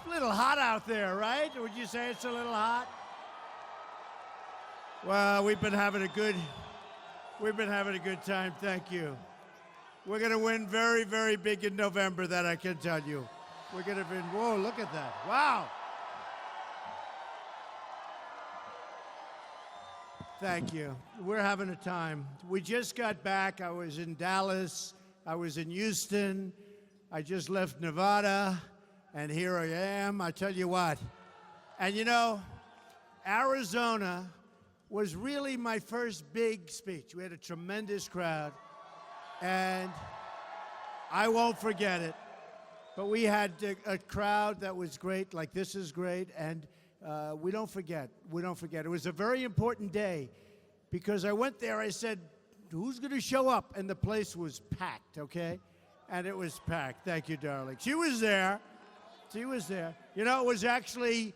It's a little hot out there, right? Would you say it's a little hot? Well, we've been having a good time. Thank you. We're going to win very, very big in November, that I can tell you. We're going to win. Whoa, look at that. Wow. Thank you. We're having a time. We just got back. I was in Dallas. I was in Houston. I just left Nevada. And here I am. I tell you what. And you know, Arizona was really my first big speech. We had a tremendous crowd. And I won't forget it. But we had a crowd that was great, like this is great, and we don't forget. We don't forget. It was a very important day because I went there, I said, who's going to show up? And the place was packed, okay? And it was packed. Thank you, darling. She was there. She was there. You know, it was actually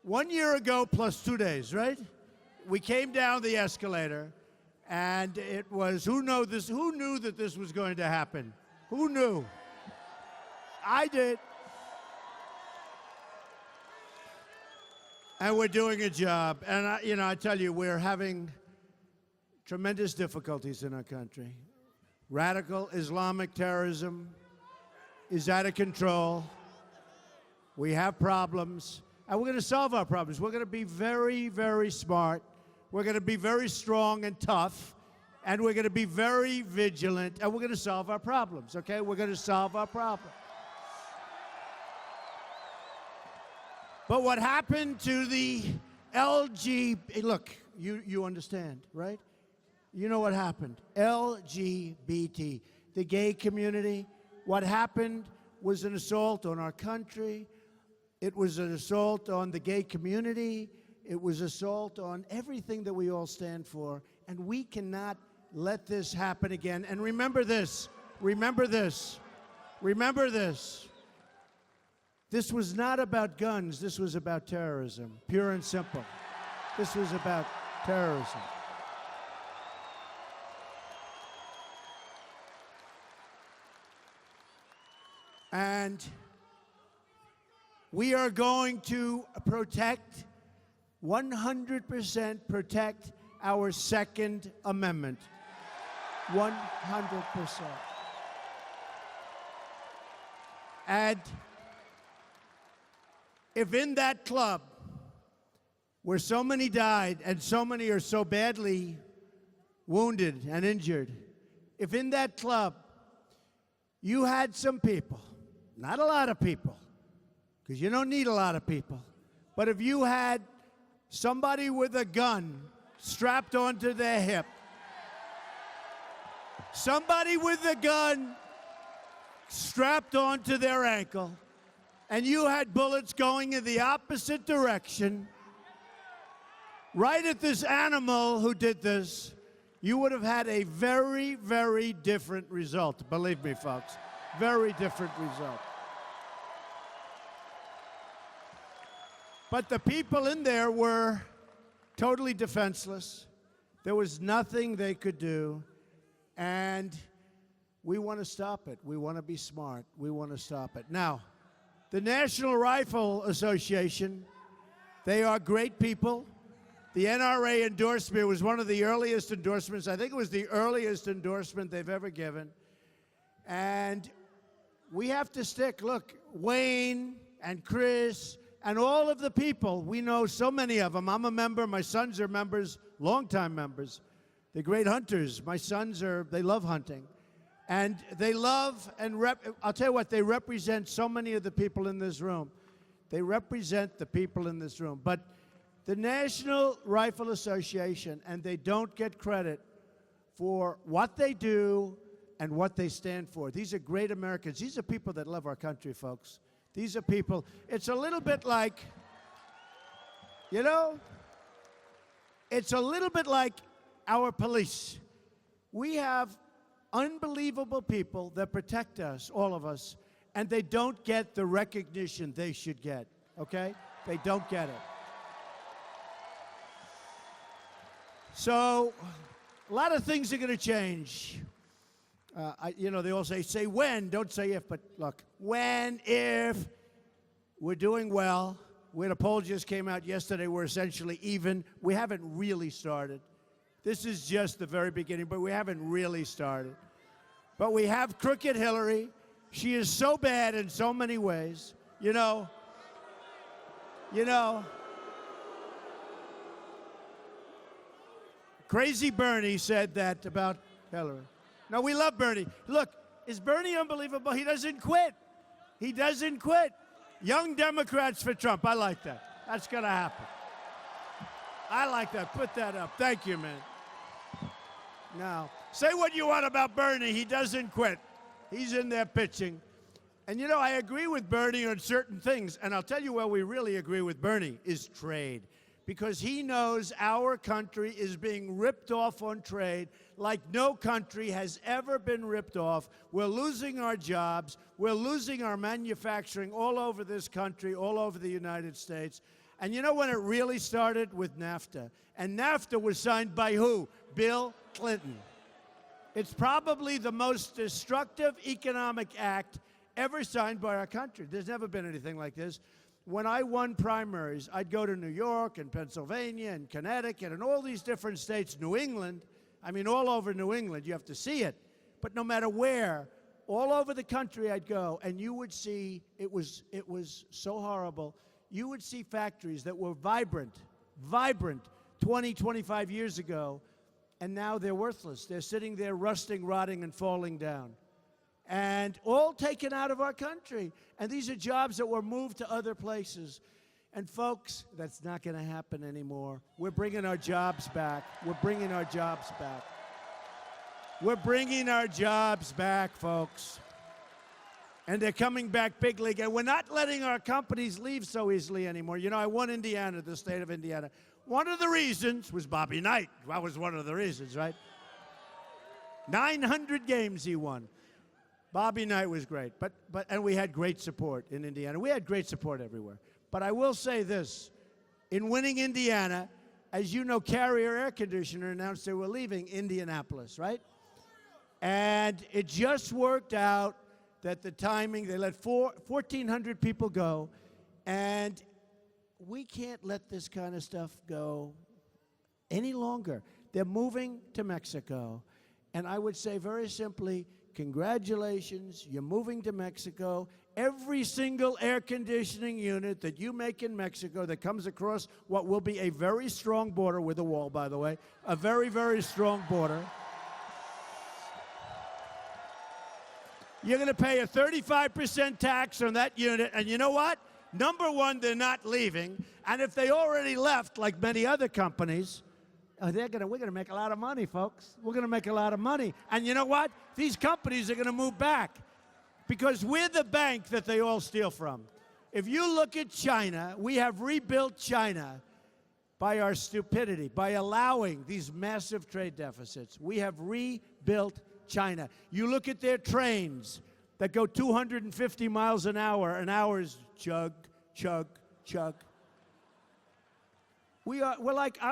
1 year ago plus 2 days, right? We came down the escalator. And it was, who knew that this was going to happen? Who knew? I did. And we're doing a job. And, I tell you, we're having tremendous difficulties in our country. Radical Islamic terrorism is out of control. We have problems. And we're going to solve our problems. We're going to be very, very smart. We're going to be very strong and tough, and we're going to be very vigilant, and we're going to solve our problems, okay? We're going to solve our problems. But what happened to the look, you understand, right? You know what happened. LGBT, the gay community, what happened was an assault on our country. It was an assault on the gay community. It was assault on everything that we all stand for, and we cannot let this happen again. And remember this, remember this, remember this. This was not about guns, this was about terrorism, pure and simple. This was about terrorism. And we are going to protect 100% protect our Second Amendment. 100%. And if in that club, where so many died and so many are so badly wounded and injured, if in that club you had some people, not a lot of people, because you don't need a lot of people, but if you had somebody with a gun strapped onto their hip, somebody with a gun strapped onto their ankle, and you had bullets going in the opposite direction, right at this animal who did this, you would have had a very, very different result. Believe me, folks, very different result. But the people in there were totally defenseless. There was nothing they could do. And we want to stop it. We want to be smart. We want to stop it. Now, the National Rifle Association, they are great people. The NRA endorsement was one of the earliest endorsements. I think it was the earliest endorsement they've ever given. And we have to stick. Look, Wayne and Chris and all of the people, we know so many of them. I'm a member. My sons are members, longtime members. They're great hunters. My sons they love hunting. And they love and I'll tell you what, they represent so many of the people in this room. They represent the people in this room. But the National Rifle Association, and they don't get credit for what they do and what they stand for. These are great Americans. These are people that love our country, folks. These are people, it's a little bit like, you know, it's a little bit like our police. We have unbelievable people that protect us, all of us, and they don't get the recognition they should get, okay? They don't get it. So, a lot of things are going to change. You know, they all say when, don't say if, but look, when, if, We're doing well. The poll just came out yesterday. We're essentially even. We haven't really started. This is just the very beginning, but we haven't really started. But we have crooked Hillary. She is so bad in so many ways. You know, Crazy Bernie said that about Hillary. No, we love Bernie. Look, is Bernie unbelievable? He doesn't quit. He doesn't quit. Young Democrats for Trump. I like that. That's going to happen. I like that. Put that up. Thank you, man. Now, say what you want about Bernie. He doesn't quit. He's in there pitching. And, you know, I agree with Bernie on certain things. And I'll tell you where we really agree with Bernie is trade. Because he knows our country is being ripped off on trade like no country has ever been ripped off. We're losing our jobs. We're losing our manufacturing all over this country, all over the United States. And you know when it really started? With NAFTA. And NAFTA was signed by who? Bill Clinton. It's probably the most destructive economic act ever signed by our country. There's never been anything like this. When I won primaries, I'd go to New York and Pennsylvania and Connecticut and all these different states, New England. I mean, all over New England, you have to see it. But no matter where, all over the country I'd go, and you would see, it was so horrible. You would see factories that were vibrant 20, 25 years ago, and now they're worthless. They're sitting there rusting, rotting, and falling down. And all taken out of our country. And these are jobs that were moved to other places. And folks, that's not going to happen anymore. We're bringing our jobs back. We're bringing our jobs back. We're bringing our jobs back, folks. And they're coming back big league. And we're not letting our companies leave so easily anymore. You know, I won Indiana, the state of Indiana. One of the reasons was Bobby Knight. That was one of the reasons, right? 900 games he won. Bobby Knight was great, and we had great support in Indiana. We had great support everywhere. But I will say this, in winning Indiana, as you know, Carrier Air Conditioner announced they were leaving Indianapolis, right? And it just worked out that the timing, they let 1,400 people go, and we can't let this kind of stuff go any longer. They're moving to Mexico, and I would say very simply, congratulations, you're moving to Mexico. Every single air conditioning unit that you make in Mexico that comes across what will be a very strong border with a wall, by the way, a very, very strong border. You're going to pay a 35% tax on that unit, and you know what? Number one, they're not leaving, and if they already left, like many other companies, we're going to make a lot of money, folks. We're going to make a lot of money. And you know what? These companies are going to move back because we're the bank that they all steal from. If you look at China, we have rebuilt China by our stupidity, by allowing these massive trade deficits. We have rebuilt China. You look at their trains that go 250 miles an hour is chug, chug, chug.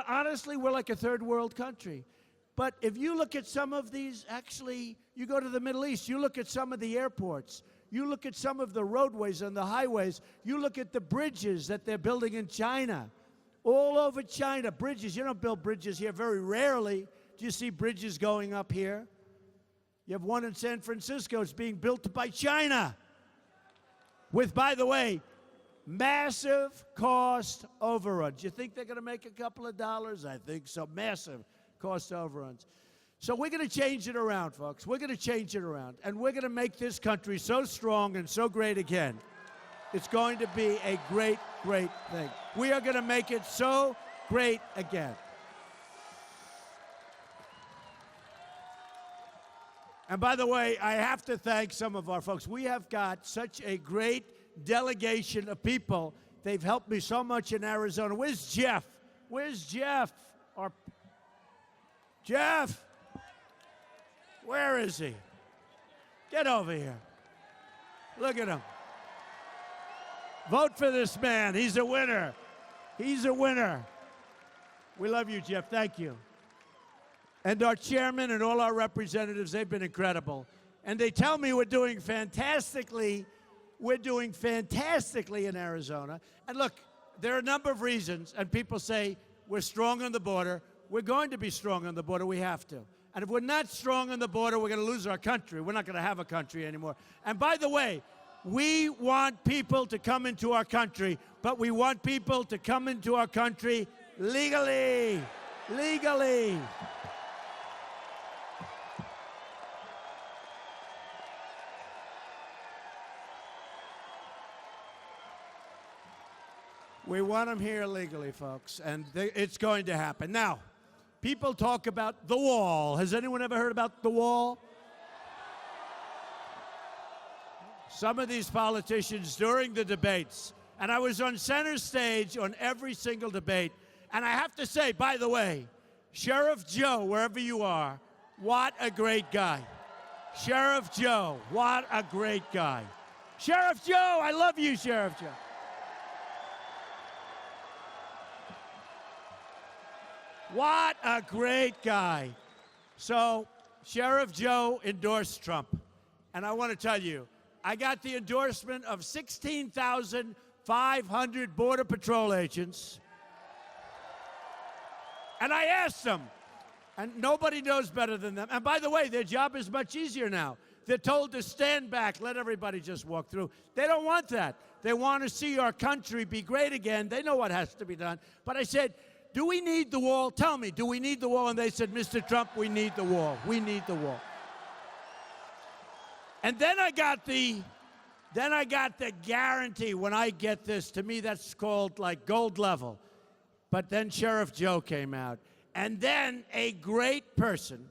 Honestly, we're like a third world country. But if you look at some of these, actually, you go to the Middle East, you look at some of the airports, you look at some of the roadways and the highways, you look at the bridges that they're building in China. All over China, bridges. You don't build bridges here very rarely. Do you see bridges going up here? You have one in San Francisco. It's being built by China. With, by the way, massive cost overruns. You think they're going to make a couple of dollars? I think so. Massive cost overruns. So we're going to change it around, folks. We're going to change it around. And we're going to make this country so strong and so great again. It's going to be a great, great thing. We are going to make it so great again. And by the way, I have to thank some of our folks. We have got such a great delegation of people. They've helped me so much in Arizona. Where's Jeff? Where's Jeff? Jeff? Where is he? Get over here. Look at him. Vote for this man. He's a winner. He's a winner. We love you, Jeff. Thank you. And our chairman and all our representatives, they've been incredible. And they tell me we're doing fantastically We're doing fantastically in Arizona. And look, there are a number of reasons, and people say we're strong on the border. We're going to be strong on the border. We have to. And if we're not strong on the border, we're going to lose our country. We're not going to have a country anymore. And by the way, we want people to come into our country, but we want people to come into our country legally. Legally. We want them here legally, folks, and it's going to happen. Now, people talk about the wall. Has anyone ever heard about the wall? Some of these politicians during the debates, and I was on center stage on every single debate, and I have to say, by the way, Sheriff Joe, wherever you are, what a great guy. Sheriff Joe, what a great guy. Sheriff Joe, I love you, Sheriff Joe. What a great guy. So, Sheriff Joe endorsed Trump. And I want to tell you, I got the endorsement of 16,500 Border Patrol agents. And I asked them, and nobody knows better than them. And by the way, their job is much easier now. They're told to stand back, let everybody just walk through. They don't want that. They want to see our country be great again. They know what has to be done. But I said, do we need the wall? Tell me, do we need the wall? And they said, Mr. Trump, we need the wall. We need the wall. And then I got the guarantee when I get this. To me, that's called like gold level. But then Sheriff Joe came out. And then a great person,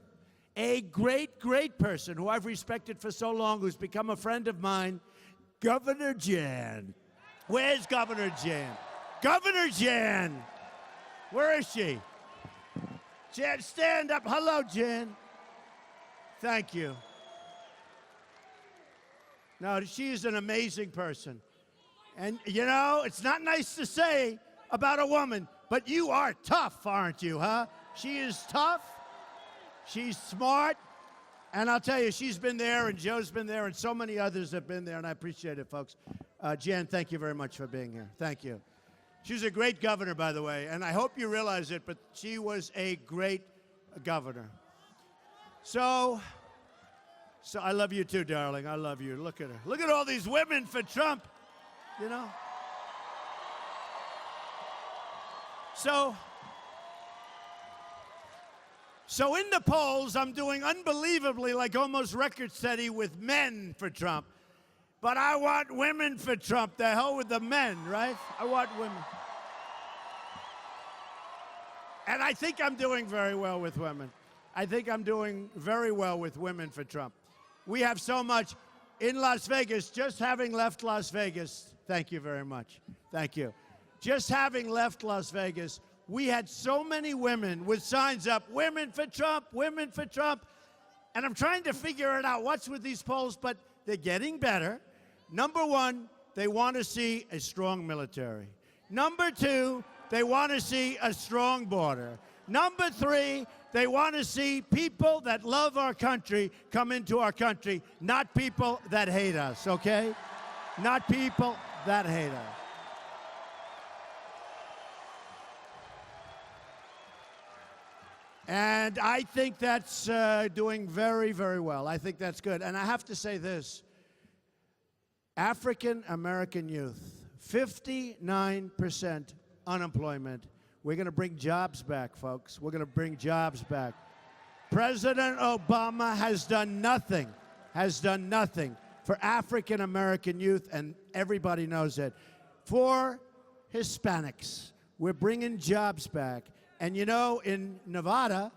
a great, great person who I've respected for so long, who's become a friend of mine, Governor Jan. Where's Governor Jan? Governor Jan. Where is she? Jan, stand up. Hello, Jan. Thank you. No, she is an amazing person. And, you know, it's not nice to say about a woman, but you are tough, aren't you, huh? She is tough. She's smart. And I'll tell you, she's been there, and Joe's been there, and so many others have been there, and I appreciate it, folks. Jan, thank you very much for being here. Thank you. She's a great governor, by the way, and I hope you realize it, but she was a great governor. So I love you too, darling. I love you. Look at her. Look at all these women for Trump, you know? So in the polls, I'm doing unbelievably, like almost record steady with men for Trump. But I want women for Trump. The hell with the men, right? I want women. And I think I'm doing very well with women. I think I'm doing very well with women for Trump. We have so much in Las Vegas, just having left Las Vegas. Thank you very much. Thank you. Just having left Las Vegas, we had so many women with signs up, women for Trump, women for Trump. And I'm trying to figure it out, what's with these polls, but they're getting better. Number one, they want to see a strong military. Number two, they want to see a strong border. Number three, they want to see people that love our country come into our country, not people that hate us, okay? Not people that hate us. And I think that's doing very, very well. I think that's good. And I have to say this. African-American youth, 59% unemployment. We're going to bring jobs back, folks. We're going to bring jobs back. President Obama has done nothing for African-American youth, and everybody knows it. For Hispanics, we're bringing jobs back. And you know, in Nevada,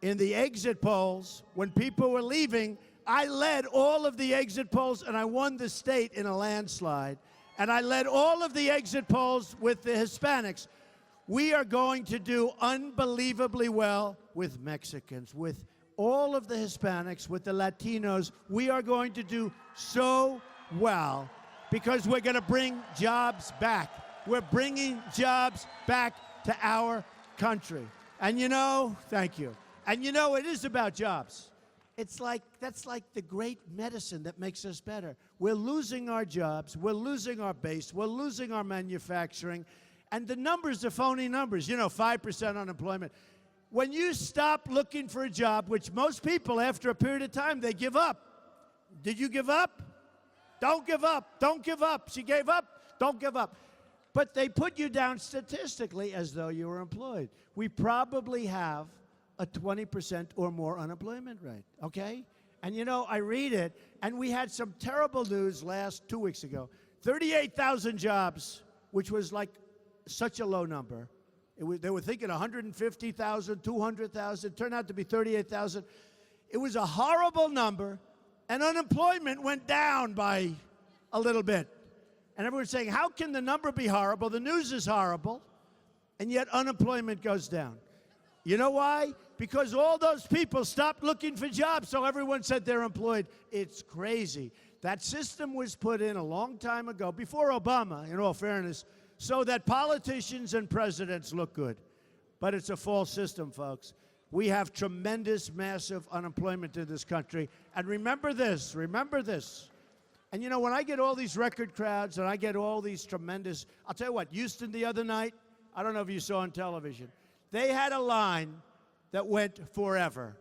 in the exit polls, when people were leaving, I led all of the exit polls, and I won the state in a landslide. And I led all of the exit polls with the Hispanics. We are going to do unbelievably well with Mexicans, with all of the Hispanics, with the Latinos. We are going to do so well because we're going to bring jobs back. We're bringing jobs back to our country. And you know, thank you. And you know, it is about jobs. that's like the great medicine that makes us better. We're losing our jobs, we're losing our base, we're losing our manufacturing, and the numbers are phony numbers. 5% unemployment. When you stop looking for a job, which most people, after a period of time, they give up. Did you give up? Don't give up. Don't give up. She gave up. Don't give up. But they put you down statistically as though you were employed. We probably have a 20% or more unemployment rate, okay? And I read it, and we had some terrible news 2 weeks ago. 38,000 jobs, which was like such a low number. They were thinking 150,000, 200,000. Turned out to be 38,000. It was a horrible number, and unemployment went down by a little bit. And everyone's saying, how can the number be horrible? The news is horrible, and yet unemployment goes down. You know why? Because all those people stopped looking for jobs, so everyone said they're employed. It's crazy. That system was put in a long time ago, before Obama, in all fairness, so that politicians and presidents look good. But it's a false system, folks. We have tremendous, massive unemployment in this country. And remember this. And when I get all these record crowds and I get all these tremendous, I'll tell you what, Houston the other night, I don't know if you saw on television, they had a line that went forever.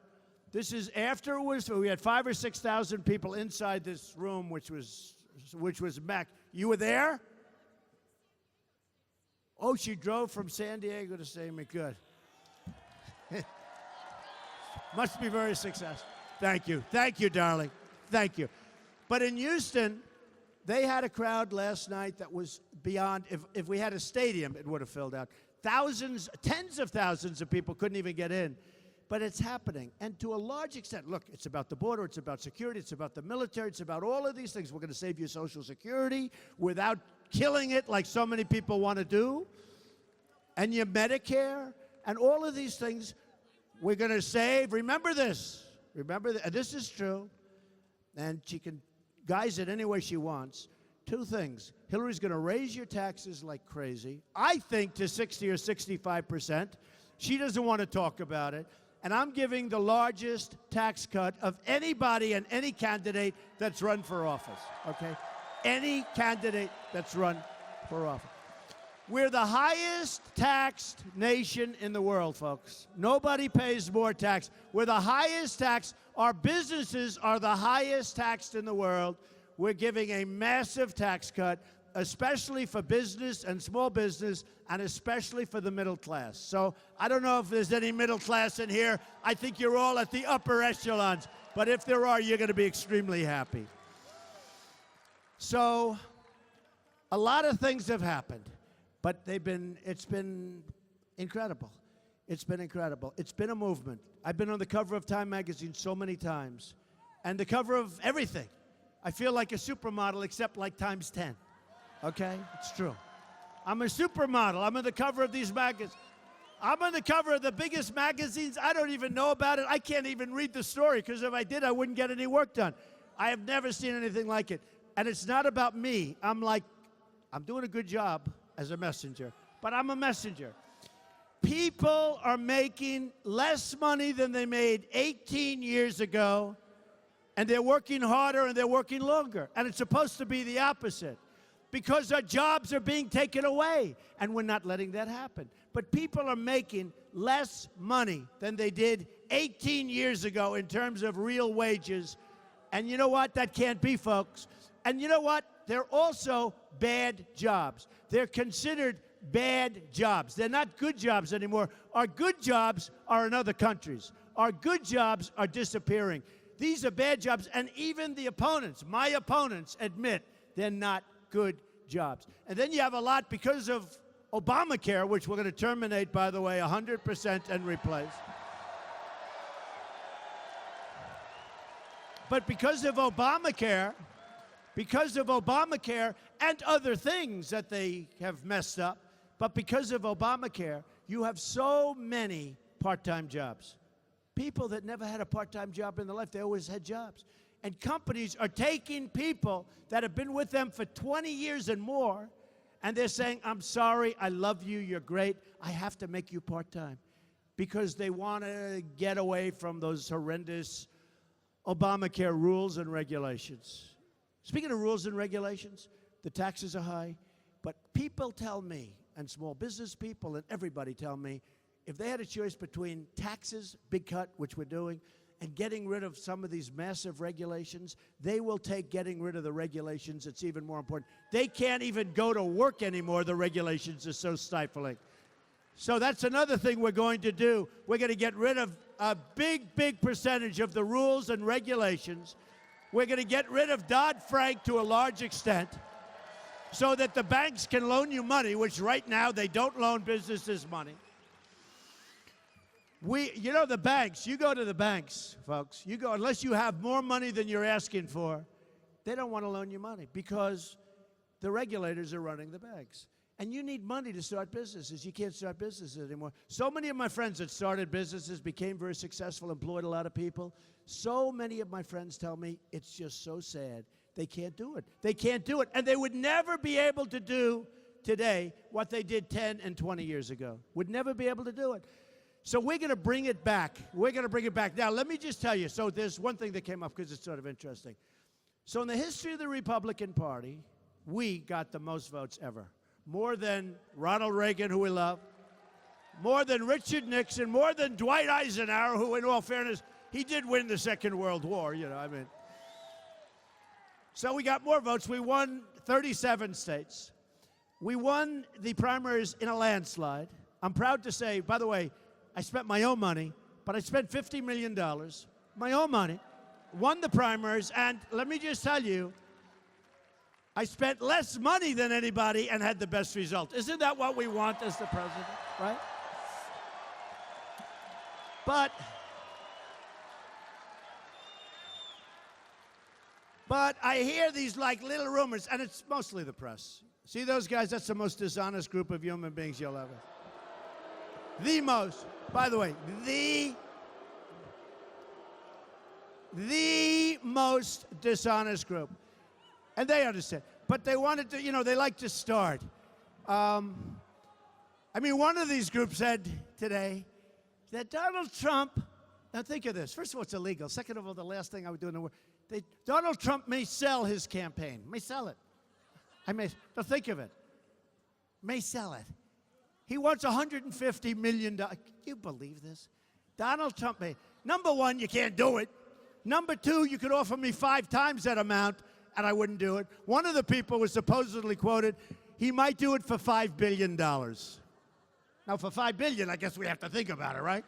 This is after we had 5,000 or 6,000 people inside this room, which was Mac. You were there? Oh, she drove from San Diego to see me. Good. Must be very successful. Thank you. Thank you, darling. Thank you. But in Houston, they had a crowd last night that was beyond, if we had a stadium, it would have filled out. Thousands, tens of thousands of people couldn't even get in. But it's happening. And to a large extent, look, it's about the border, it's about security, it's about the military, it's about all of these things. We're going to save you Social Security without killing it like so many people want to do. And your Medicare, and all of these things we're going to save. Remember this. This is true. And she can guise it any way she wants. Two things. Hillary's going to raise your taxes like crazy, I think to 60 or 65%. She doesn't want to talk about it. And I'm giving the largest tax cut of anybody and any candidate that's run for office, okay? Any candidate that's run for office. We're the highest taxed nation in the world, folks. Nobody pays more tax. We're the highest tax. Our businesses are the highest taxed in the world. We're giving a massive tax cut, especially for business and small business, and especially for the middle class. So I don't know if there's any middle class in here. I think you're all at the upper echelons. But if there are, you're going to be extremely happy. So a lot of things have happened. But it's been incredible. It's been incredible. It's been a movement. I've been on the cover of Time magazine so many times. And the cover of everything. I feel like a supermodel, except like times 10. Okay? It's true. I'm a supermodel. I'm on the cover of these magazines. I'm on the cover of the biggest magazines. I don't even know about it. I can't even read the story, because if I did, I wouldn't get any work done. I have never seen anything like it. And it's not about me. I'm doing a good job as a messenger, but I'm a messenger. People are making less money than they made 18 years ago, and they're working harder and they're working longer. And it's supposed to be the opposite, because our jobs are being taken away, and we're not letting that happen. But people are making less money than they did 18 years ago in terms of real wages. And you know what? That can't be, folks. And you know what? They're also bad jobs. They're considered bad jobs. They're not good jobs anymore. Our good jobs are in other countries. Our good jobs are disappearing. These are bad jobs, and even the opponents, my opponents, admit they're not good jobs. And then you have a lot because of Obamacare, which we're going to terminate, by the way, 100% and replace. But because of Obamacare and other things that they have messed up, but because of Obamacare, you have so many part-time jobs. People that never had a part-time job in their life, they always had jobs. And companies are taking people that have been with them for 20 years and more, and they're saying, I'm sorry, I love you, you're great, I have to make you part-time. Because they want to get away from those horrendous Obamacare rules and regulations. Speaking of rules and regulations, the taxes are high, but people tell me, and small business people and everybody tell me, if they had a choice between taxes, big cut, which we're doing, and getting rid of some of these massive regulations, they will take getting rid of the regulations. It's even more important. They can't even go to work anymore. The regulations are so stifling. So that's another thing we're going to do. We're going to get rid of a big, big percentage of the rules and regulations. We're going to get rid of Dodd-Frank to a large extent so that the banks can loan you money, which right now they don't loan businesses money. You know, the banks, you go to the banks, folks, you go, unless you have more money than you're asking for, they don't want to loan you money because the regulators are running the banks. And you need money to start businesses. You can't start businesses anymore. So many of my friends that started businesses, became very successful, employed a lot of people. So many of my friends tell me it's just so sad. They can't do it. They can't do it. And they would never be able to do today what they did 10 and 20 years ago. Would never be able to do it. So we're going to bring it back. We're going to bring it back. Now, let me just tell you. So there's one thing that came up because it's sort of interesting. So in the history of the Republican Party, we got the most votes ever. More than Ronald Reagan, who we love, more than Richard Nixon, more than Dwight Eisenhower, who, in all fairness, he did win the Second World War, you know, I mean. So we got more votes. We won 37 states. We won the primaries in a landslide. I'm proud to say, by the way, I spent my own money, but I spent $50 million, my own money, won the primaries, and let me just tell you, I spent less money than anybody and had the best result. Isn't that what we want as the president, right? But I hear these like little rumors, and it's mostly the press. See those guys? That's the most dishonest group of human beings you'll ever. The most, by the way, the most dishonest group. And they understand. But they wanted to, you know, they like to start. I mean, one of these groups said today that Donald Trump, now think of this. First of all, it's illegal. Second of all, the last thing I would do in the world, Donald Trump may sell his campaign. May sell it. Now think of it. May sell it. He wants $150 million. Can you believe this? Donald Trump may. Number one, you can't do it. Number two, you could offer me 5 times that amount, and I wouldn't do it. One of the people was supposedly quoted, he might do it for $5 billion. Now, for $5 billion, I guess we have to think about it, right?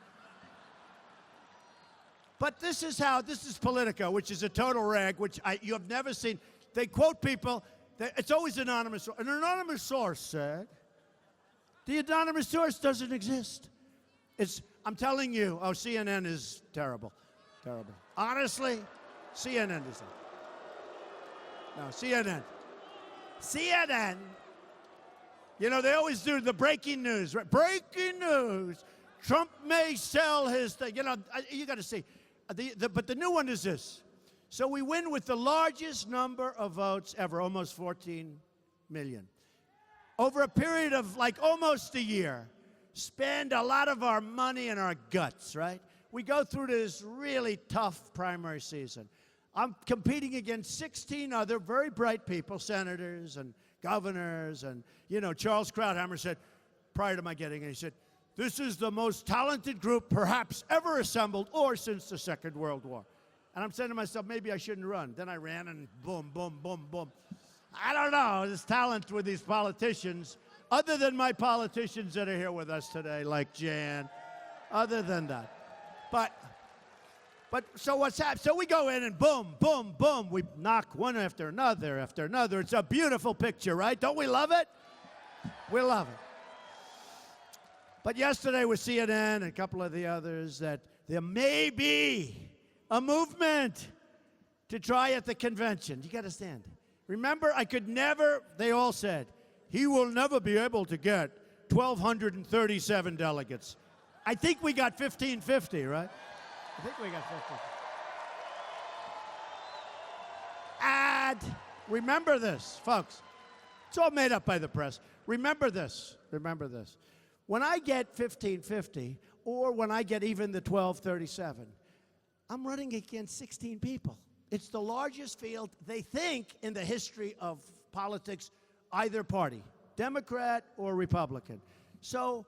But this is Politico, which is a total rag, which you have never seen. They quote people, it's always anonymous. An anonymous source said, the anonymous source doesn't exist. I'm telling you, CNN is terrible, terrible. Honestly, CNN is no, CNN. You know, they always do the breaking news, right? Breaking news. Trump may sell his thing. You know, you got to see. But the new one is this. So we win with the largest number of votes ever, almost 14 million. Over a period of like almost a year, spend a lot of our money and our guts, right? We go through this really tough primary season. I'm competing against 16 other very bright people, senators and governors, and, you know, Charles Krauthammer said, prior to my getting it, he said, this is the most talented group perhaps ever assembled or since the Second World War. And I'm saying to myself, maybe I shouldn't run. Then I ran and boom, boom, boom, boom. I don't know, there's talent with these politicians, other than my politicians that are here with us today, like Jan, other than that. But so what's happened? So we go in and boom, boom, boom. We knock one after another after another. It's a beautiful picture, right? Don't we love it? We love it. But yesterday with CNN and a couple of the others that there may be a movement to try at the convention. You got to stand. Remember, I could never, they all said, he will never be able to get 1,237 delegates. I think we got 1,550, right? I think we got 1,550. And remember this, folks. It's all made up by the press. Remember this. Remember this. When I get 1,550, or when I get even the 1,237, I'm running against 16 people. It's the largest field, they think, in the history of politics, either party, Democrat or Republican. So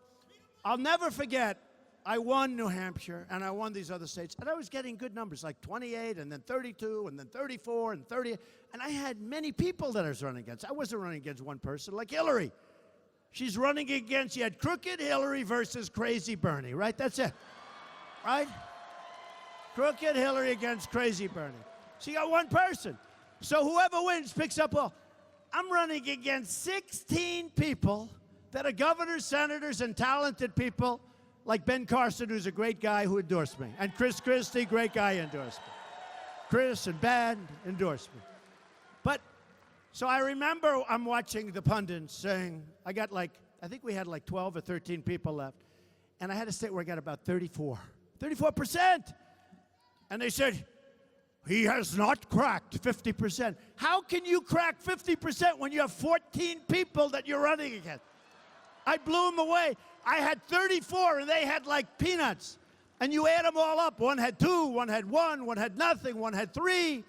I'll never forget, I won New Hampshire, and I won these other states, and I was getting good numbers, like 28, and then 32, and then 34, and 30, and I had many people that I was running against. I wasn't running against one person, like Hillary. She's running against, you had crooked Hillary versus crazy Bernie, right? That's it, right? Crooked Hillary against crazy Bernie. So you got one person. So whoever wins picks up all. I'm running against 16 people that are governors, senators, and talented people, like Ben Carson, who's a great guy who endorsed me, and Chris Christie, great guy, endorsed me. Chris and Ben endorsed me. But, so I remember I'm watching the pundits saying, I think we had like 12 or 13 people left, and I had a state where I got about 34%. And they said, he has not cracked 50%. How can you crack 50% when you have 14 people that you're running against? I blew them away. I had 34, and they had like peanuts. And you add them all up. One had 2, one had 1, one had nothing, one had 3.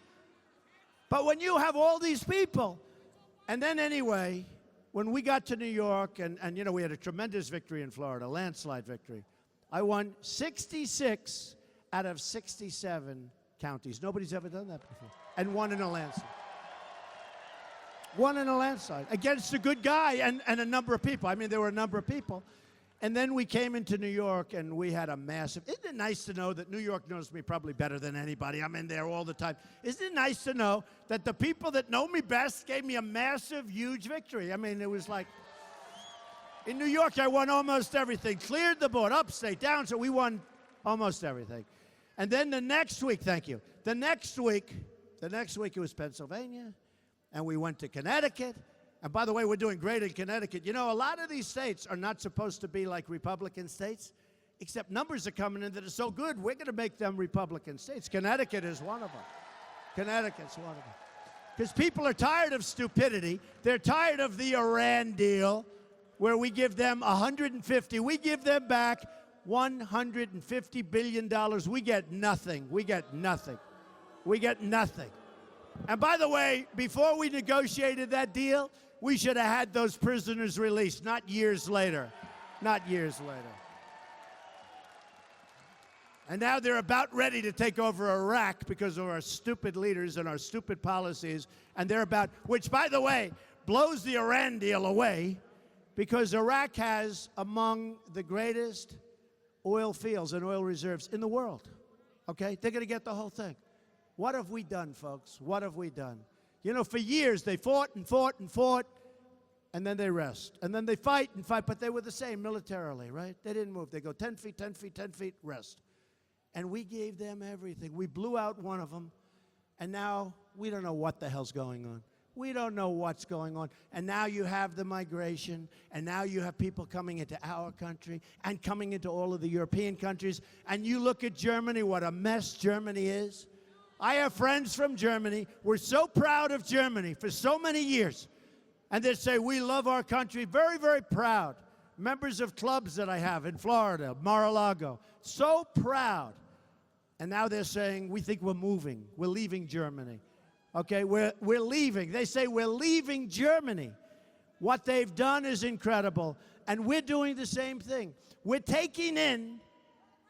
But when you have all these people, and then anyway, when we got to New York, and you know, we had a tremendous victory in Florida, landslide victory. I won 66 out of 67 counties. Nobody's ever done that before. And won in a landslide. Won in a landslide against a good guy and a number of people. I mean, there were a number of people. And then we came into New York, and we had a massive... Isn't it nice to know that New York knows me probably better than anybody? I'm in there all the time. Isn't it nice to know that the people that know me best gave me a massive, huge victory? I mean, it was like... In New York, I won almost everything. Cleared the board, upstate, down, so we won almost everything. And then the next week, thank you, the next week it was Pennsylvania, and we went to Connecticut. And by the way, we're doing great in Connecticut. You know, a lot of these states are not supposed to be like Republican states, except numbers are coming in that are so good, we're going to make them Republican states. Connecticut is one of them. Connecticut's one of them. Because people are tired of stupidity. They're tired of the Iran deal, where we give them 150. We give them back $150 billion. We get nothing. We get nothing. We get nothing. And by the way, before we negotiated that deal, we should have had those prisoners released, not years later. Not years later. And now they're about ready to take over Iraq because of our stupid leaders and our stupid policies. And they're about, which by the way, blows the Iran deal away, because Iraq has among the greatest oil fields and oil reserves in the world. Okay? They're going to get the whole thing. What have we done, folks? What have we done? You know, for years they fought and fought and fought, and then they rest. And then they fight and fight, but they were the same militarily, right? They didn't move. They go 10 feet, 10 feet, 10 feet, rest. And we gave them everything. We blew out one of them, and now we don't know what the hell's going on. We don't know what's going on. And now you have the migration, and now you have people coming into our country and coming into all of the European countries. And you look at Germany, what a mess Germany is. I have friends from Germany. We're so proud of Germany for so many years. And they say, we love our country. Very, very proud. Members of clubs that I have in Florida, Mar-a-Lago. So proud. And now they're saying, we think we're moving. We're leaving Germany. Okay, we're leaving. They say we're leaving Germany. What they've done is incredible. And we're doing the same thing. We're taking in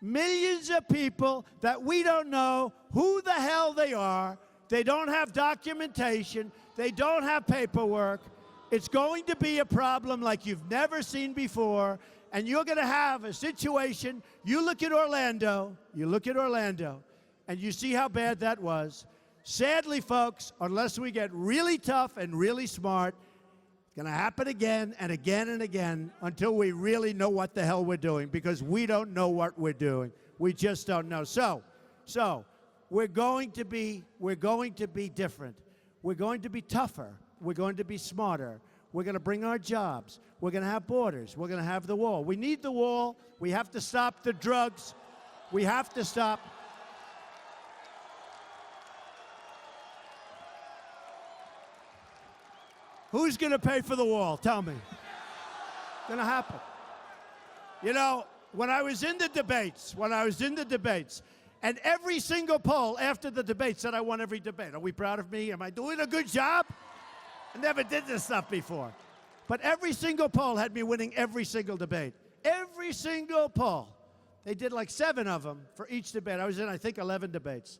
millions of people that we don't know who the hell they are. They don't have documentation. They don't have paperwork. It's going to be a problem like you've never seen before. And you're going to have a situation. You look at Orlando, and you see how bad that was. Sadly, folks, unless we get really tough and really smart, it's going to happen again and again and again until we really know what the hell we're doing, because we don't know what we're doing. We just don't know. So we're going to be different. We're going to be tougher. We're going to be smarter. We're going to bring our jobs. We're going to have borders. We're going to have the wall. We need the wall. We have to stop the drugs. We have to stop. Who's going to pay for the wall? Tell me. It's going to happen. You know, when I was in the debates, And every single poll after the debate said I won every debate. Are we proud of me? Am I doing a good job? I never did this stuff before. But every single poll had me winning every single debate. Every single poll. They did like 7 of them for each debate. I was in, I think, 11 debates.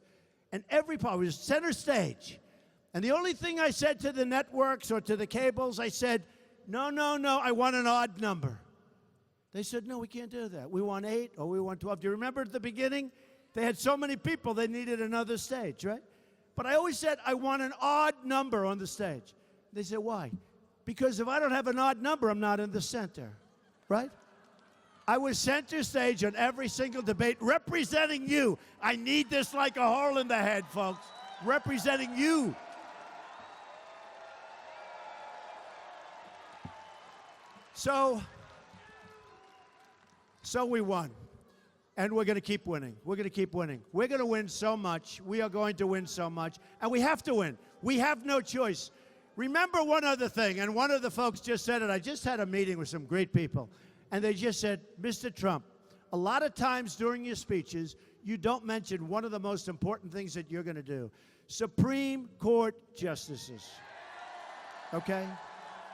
And every poll was center stage. And the only thing I said to the networks or to the cables, I said, no, no, no, I want an odd number. They said, no, we can't do that. We want 8 or we want 12. Do you remember at the beginning? They had so many people, they needed another stage, right? But I always said, I want an odd number on the stage. They said, why? Because if I don't have an odd number, I'm not in the center, right? I was center stage on every single debate, representing you. I need this like a hole in the head, folks. Representing you. So we won. And we're going to keep winning. We're going to keep winning. We're going to win so much. We are going to win so much. And we have to win. We have no choice. Remember one other thing, and one of the folks just said it. I just had a meeting with some great people, and they just said, Mr. Trump, a lot of times during your speeches, you don't mention one of the most important things that you're going to do. Supreme Court justices. Okay?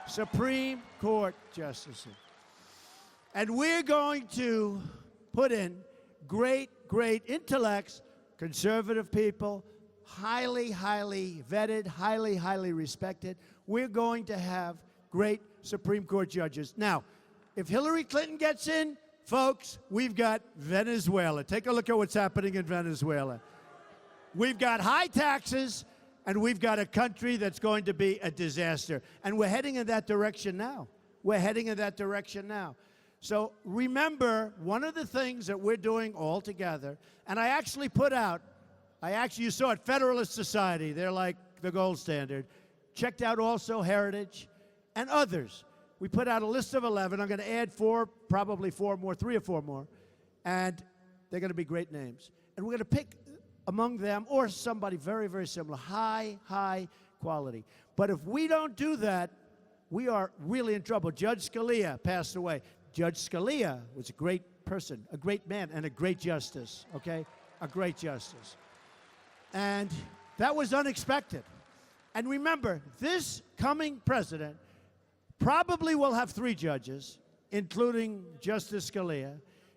Supreme Court justices. And we're going to put in great, great intellects, conservative people, highly, highly vetted, highly, highly respected. We're going to have great Supreme Court judges. Now, if Hillary Clinton gets in, folks, we've got Venezuela. Take a look at what's happening in Venezuela. We've got high taxes, and we've got a country that's going to be a disaster. And we're heading in that direction now. We're heading in that direction now. So remember, one of the things that we're doing all together, and I actually put out, you saw it, Federalist Society, they're like the gold standard. Checked out also Heritage and others. We put out a list of 11. I'm going to add 4, probably 4 more, 3 or 4 more, and they're going to be great names. And we're going to pick among them or somebody very, very similar, high, high quality. But if we don't do that, we are really in trouble. Judge Scalia passed away. Judge Scalia was a great person, a great man, and a great justice, okay? A great justice. And that was unexpected. And remember, this coming president probably will have 3 judges, including Justice Scalia.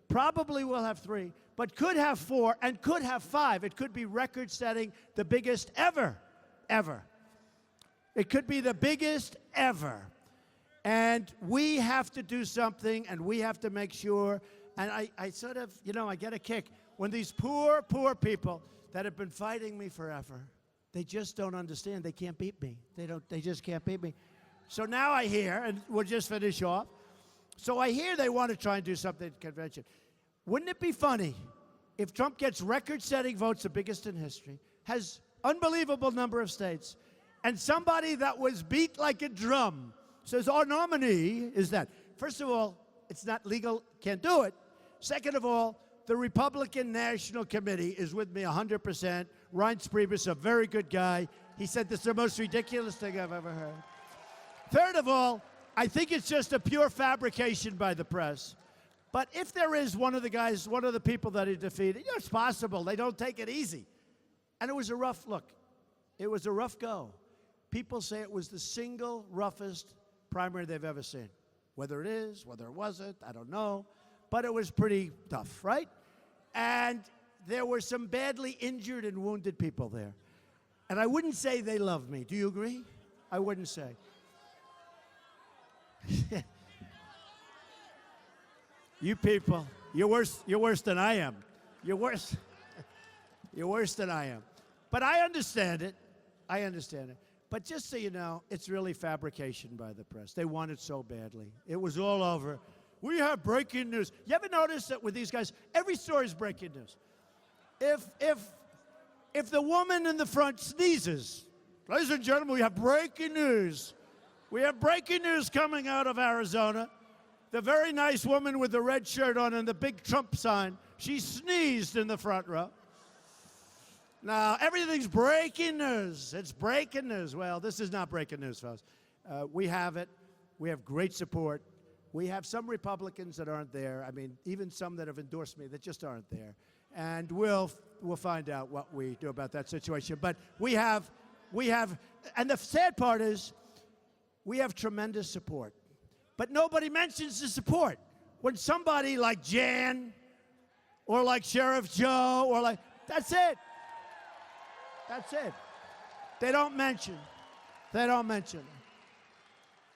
Probably will have 3, but could have 4 and could have 5. It could be record-setting, the biggest ever, ever. It could be the biggest ever. And we have to do something, and we have to make sure, and I sort of, you know, I get a kick when these poor, poor people that have been fighting me forever, they just don't understand. They can't beat me. They just can't beat me. So now I hear, and we'll just finish off, so I hear they want to try and do something at the convention. Wouldn't it be funny if Trump gets record-setting votes, the biggest in history, has unbelievable number of states, and somebody that was beat like a drum says, our nominee is that. First of all, it's not legal, can't do it. Second of all, the Republican National Committee is with me 100%. Reince Priebus, a very good guy. He said this is the most ridiculous thing I've ever heard. Third of all, I think it's just a pure fabrication by the press. But if there is one of the guys, one of the people that he defeated, you know, it's possible. They don't take it easy. And it was a rough look. It was a rough go. People say it was the single roughest primary they've ever seen. Whether it is, whether it wasn't, I don't know. But it was pretty tough, right? And there were some badly injured and wounded people there. And I wouldn't say they love me. Do you agree? I wouldn't say. You people, you're worse than I am. You're worse. You're worse than I am. But I understand it. I understand it. But just so you know, it's really fabrication by the press. They want it so badly. It was all over. We have breaking news. You ever notice that with these guys, every story is breaking news? If the woman in the front sneezes, ladies and gentlemen, we have breaking news. We have breaking news coming out of Arizona. The very nice woman with the red shirt on and the big Trump sign, she sneezed in the front row. Now, everything's breaking news. It's breaking news. Well, this is not breaking news, folks. We have it. We have great support. We have some Republicans that aren't there. I mean, even some that have endorsed me that just aren't there. and we'll find out what we do about that situation. But we have, and the sad part is, we have tremendous support. But nobody mentions the support. When somebody like Jan, or like Sheriff Joe, or like, that's it. That's it. They don't mention. They don't mention.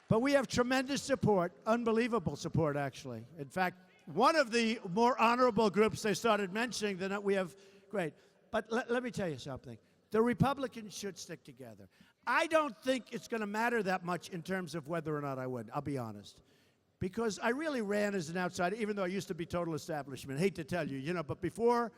But we have tremendous support, unbelievable support, actually. In fact, one of the more honorable groups they started mentioning, then we have, great. But let me tell you something. The Republicans should stick together. I don't think it's going to matter that much in terms of whether or not I win, I'll be honest. Because I really ran as an outsider, even though I used to be total establishment. Hate to tell you, but before,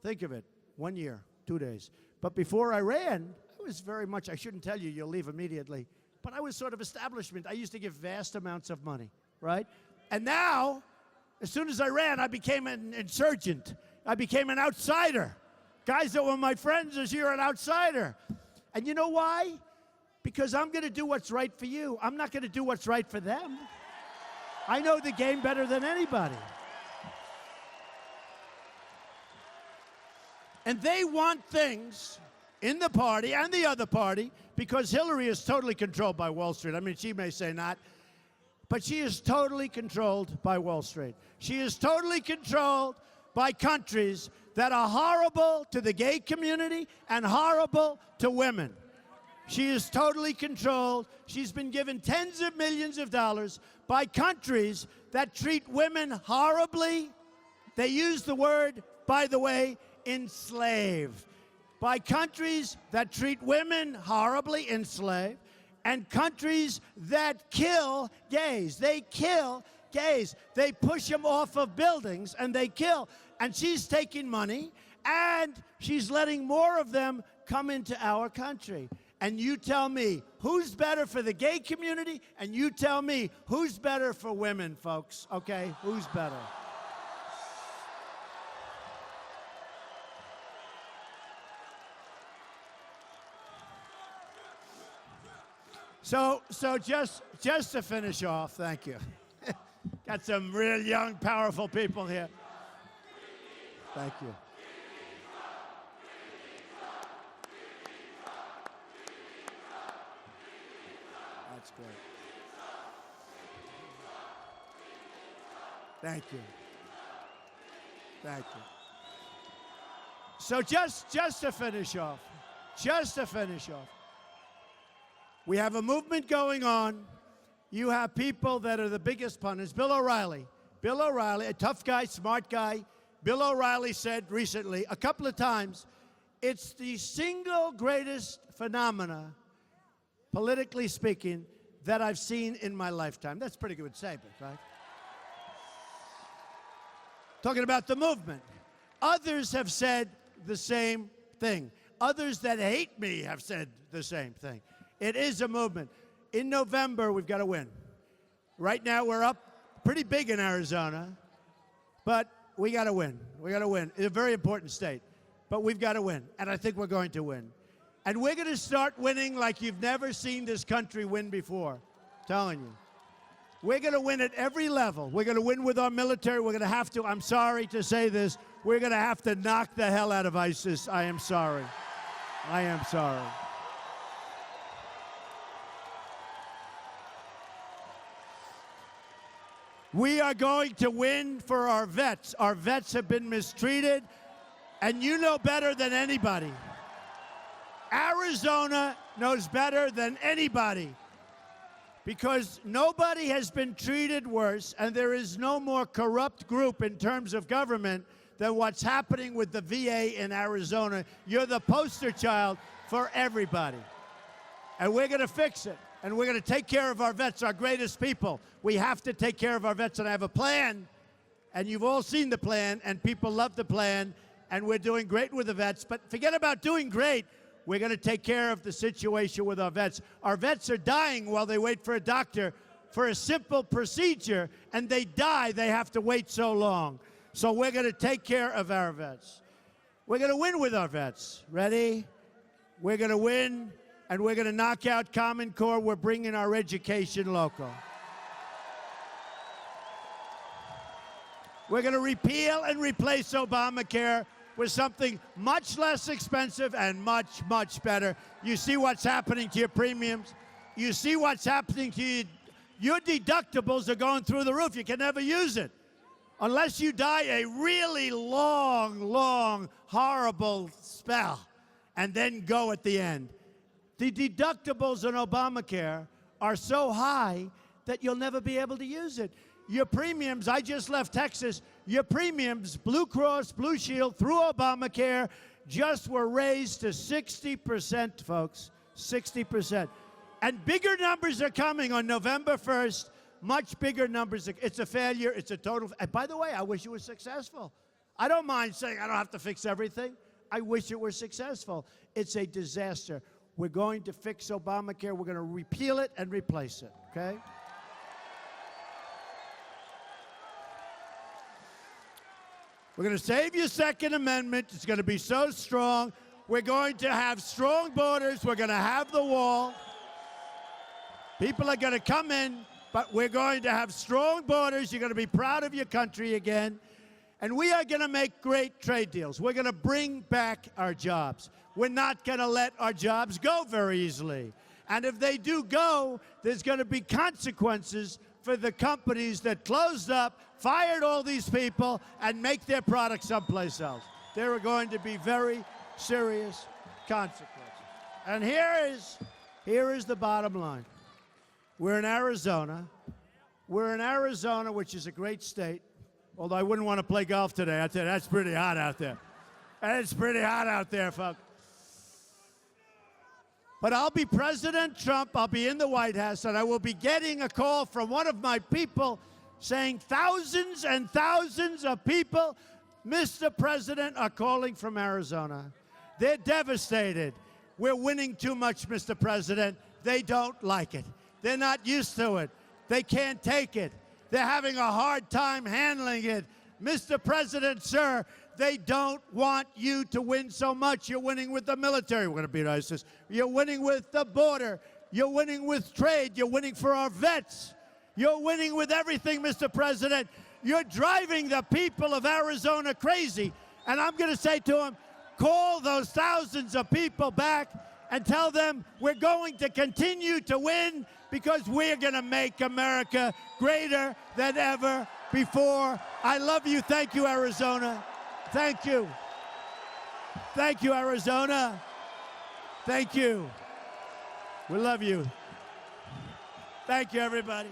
think of it, 1 year, 2 days. But before I ran, I was very much, I shouldn't tell you, you'll leave immediately, but I was sort of establishment. I used to give vast amounts of money, right? And now, as soon as I ran, I became an insurgent. I became an outsider. Guys that were my friends this year, an outsider. And you know why? Because I'm going to do what's right for you. I'm not going to do what's right for them. I know the game better than anybody. And they want things in the party and the other party, because Hillary is totally controlled by Wall Street. I mean, she may say not, but she is totally controlled by Wall Street. She is totally controlled by countries that are horrible to the gay community and horrible to women. She is totally controlled. She's been given tens of millions of dollars by countries that treat women horribly. They use the word, by the way, enslave. By countries that treat women horribly, enslave, and countries that kill gays. They kill gays. They push them off of buildings and they kill. And she's taking money and she's letting more of them come into our country. And you tell me who's better for the gay community, and you tell me who's better for women, folks, okay? Who's better? So just to finish off, thank you. Got some real young, powerful people here. Thank you. That's great. Thank you. Thank you. So just to finish off, we have a movement going on. You have people that are the biggest pundits. Bill O'Reilly, a tough guy, smart guy. Bill O'Reilly said recently, a couple of times, it's the single greatest phenomena, politically speaking, that I've seen in my lifetime. That's a pretty good statement, right? Talking about the movement. Others have said the same thing. Others that hate me have said the same thing. It is a movement. In November, we've got to win. Right now, we're up pretty big in Arizona, but we got to win. We got to win. It's a very important state, but we've got to win, and I think we're going to win. And we're going to start winning like you've never seen this country win before. I'm telling you. We're going to win at every level. We're going to win with our military. We're going to have to, I'm sorry to say this, we're going to have to knock the hell out of ISIS. I am sorry. I am sorry. We are going to win for our vets. Our vets have been mistreated, and you know better than anybody. Arizona knows better than anybody, because nobody has been treated worse, and there is no more corrupt group in terms of government than what's happening with the VA in Arizona. You're the poster child for everybody, and we're going to fix it. And we're going to take care of our vets, our greatest people. We have to take care of our vets, and I have a plan, and you've all seen the plan, and people love the plan, and we're doing great with the vets. But forget about doing great. We're going to take care of the situation with our vets. Our vets are dying while they wait for a doctor for a simple procedure, and they die. They have to wait so long. So we're going to take care of our vets. We're going to win with our vets. Ready? We're going to win. And we're going to knock out Common Core. We're bringing our education local. We're going to repeal and replace Obamacare. with something much less expensive and much, much better. You see what's happening to your premiums? You see what's happening to your deductibles are going through the roof. You can never use it unless you die a really long, long, horrible spell and then go at the end. The deductibles in Obamacare are so high that you'll never be able to use it. Your premiums, I just left Texas, your premiums, Blue Cross, Blue Shield, through Obamacare, just were raised to 60%, folks, 60%. And bigger numbers are coming on November 1st, much bigger numbers. It's a failure, it's a total, and by the way, I wish it was successful. I don't mind saying I don't have to fix everything. I wish it were successful. It's a disaster. We're going to fix Obamacare. We're going to repeal it and replace it, okay? We're going to save your Second Amendment. It's going to be so strong. We're going to have strong borders. We're going to have the wall. People are going to come in, but we're going to have strong borders. You're going to be proud of your country again. And we are going to make great trade deals. We're going to bring back our jobs. We're not going to let our jobs go very easily. And if they do go, there's going to be consequences for the companies that closed up, fired all these people, and make their products someplace else. There are going to be very serious consequences. And here is the bottom line. We're in Arizona. We're in Arizona, which is a great state. Although I wouldn't want to play golf today. I tell you, that's pretty hot out there. It's pretty hot out there, folks. But I'll be President Trump. I'll be in the White House, and I will be getting a call from one of my people saying thousands and thousands of people, Mr. President, are calling from Arizona. They're devastated. We're winning too much, Mr. President. They don't like it. They're not used to it. They can't take it. They're having a hard time handling it. Mr. President, sir, they don't want you to win so much. You're winning with the military. We're going to beat ISIS. You're winning with the border. You're winning with trade. You're winning for our vets. You're winning with everything, Mr. President. You're driving the people of Arizona crazy. And I'm going to say to them, call those thousands of people back and tell them we're going to continue to win because we're going to make America greater than ever before. I love you. Thank you, Arizona. Thank you. Thank you, Arizona. Thank you. We love you. Thank you, everybody.